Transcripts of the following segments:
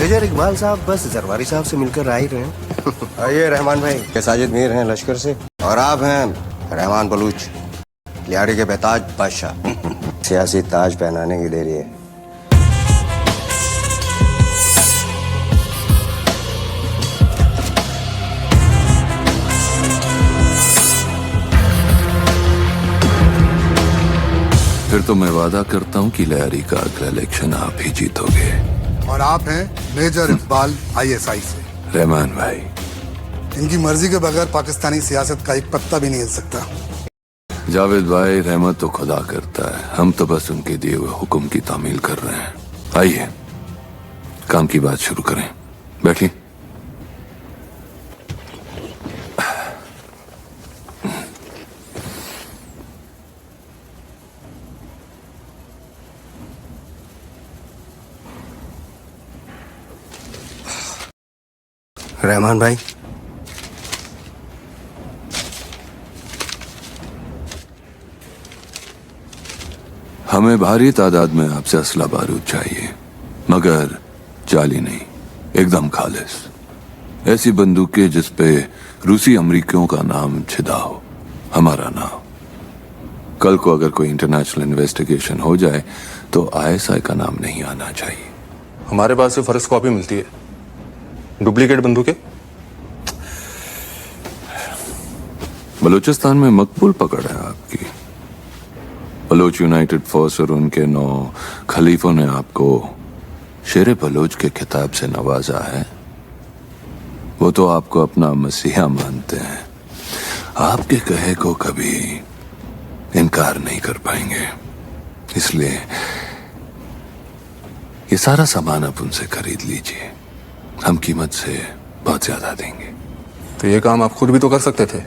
Major Iqbal साहब बस जरवारी साहब से मिलकर आ ही रहे हैं। आइए रहमान भाई। के साजिद मीर हैं लश्कर से और आप हैं रहमान बलूच, लियारी के बेताज बादशाह। सियासी ताज पहनाने की देरी है। फिर तो मैं वादा करता हूँ कि लियारी का अगला इलेक्शन आप ही जीतोगे। और आप हैं मेजर इकबाल ISI से। रहमान भाई, इनकी मर्जी के बगैर पाकिस्तानी सियासत का एक पत्ता भी नहीं हिल सकता। जावेद भाई, रहमत तो खुदा करता है, हम तो बस उनके दिए हुए हुक्म की तामील कर रहे हैं। आइए काम की बात शुरू करें, बैठिए। रहमान भाई, हमें भारी तादाद में आपसे असला बारूद चाहिए, मगर जाली नहीं, एकदम खालिस। ऐसी बंदूकें जिस पे रूसी अमरीकियों का नाम छिदा हो, हमारा नाम। कल को अगर कोई इंटरनेशनल इन्वेस्टिगेशन हो जाए तो ISI का नाम नहीं आना चाहिए। हमारे पास से फर्स्ट कॉपी मिलती है, डुप्लीकेट बंदूकें। बलूचिस्तान में मकबूल पकड़ है आपकी। बलोच यूनाइटेड फोर्स और उनके 9 खलीफों ने आपको शेर बलोच के खिताब से नवाजा है। वो तो आपको अपना मसीहा मानते हैं, आपके कहे को कभी इनकार नहीं कर पाएंगे। इसलिए ये सारा सामान आप उनसे खरीद लीजिए, हम कीमत से बहुत ज्यादा देंगे। तो ये काम आप खुद भी तो कर सकते थे।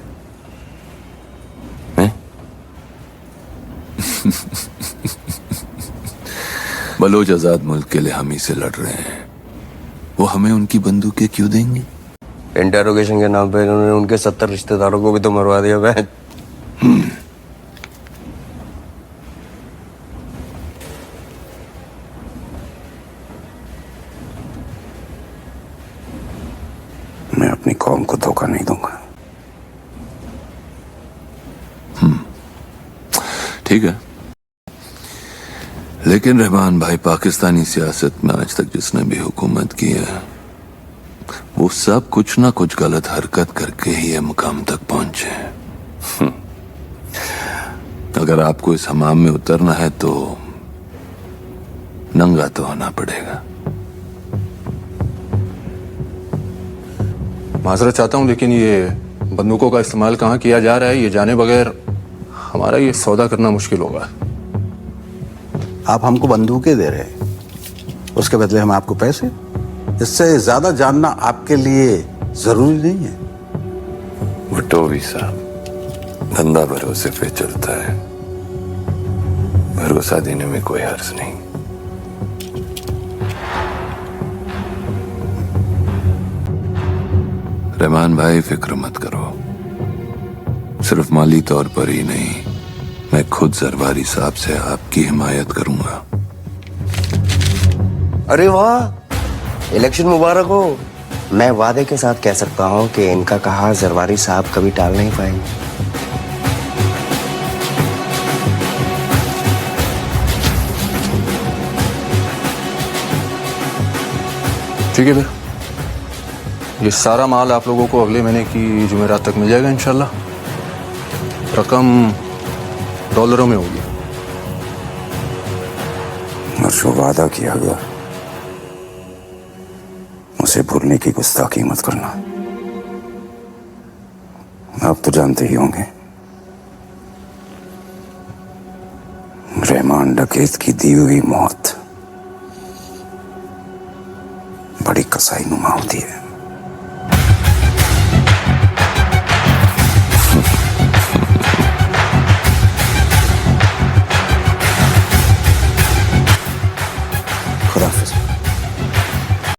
बलोच आजाद मुल्क के लिए हम ही से लड़ रहे हैं, वो हमें उनकी बंदूकें क्यों देंगे? इंटेरोगेशन के नाम पे उन्होंने उनके 70 रिश्तेदारों को भी तो मरवा दिया। बहन मैं अपनी कौम को धोखा नहीं दूंगा। ठीक है, लेकिन रहमान भाई, पाकिस्तानी सियासत में आज तक जिसने भी हुकूमत की है, वो सब कुछ ना कुछ गलत हरकत करके ही ये मुकाम तक पहुंचे हैं। अगर आपको इस हमाम में उतरना है तो नंगा तो होना पड़ेगा। माजरत चाहता हूं, लेकिन ये बंदूकों का इस्तेमाल कहाँ किया जा रहा है, ये जाने बगैर हमारा ये सौदा करना मुश्किल होगा। आप हमको बंदूकें दे रहे हैं, उसके बदले हम आपको पैसे। इससे ज्यादा जानना आपके लिए जरूरी नहीं है। भुट्टोवी साहब, धंधा भरोसे पे चलता है, भरोसा देने में कोई हर्ज नहीं। रहमान भाई, फिक्र मत करो, सिर्फ माली तौर पर ही नहीं, मैं खुद जरवारी साहब से आपकी हिमायत करूंगा। अरे वाह, इलेक्शन मुबारक हो। मैं वादे के साथ कह सकता हूँ कि इनका कहा जरवारी साहब कभी टाल नहीं पाएंगे। ठीक है फिर, ये सारा माल आप लोगों को अगले महीने की जुमेरात तक मिल जाएगा इंशाल्लाह। रकम डॉलरों में होगी। और जो वादा किया गया उसे भूलने की गुस्ताखी मत करना। आप तो जानते ही होंगे, रहमान डकैत की दी हुई मौत बड़ी कसाई नुमा होती है।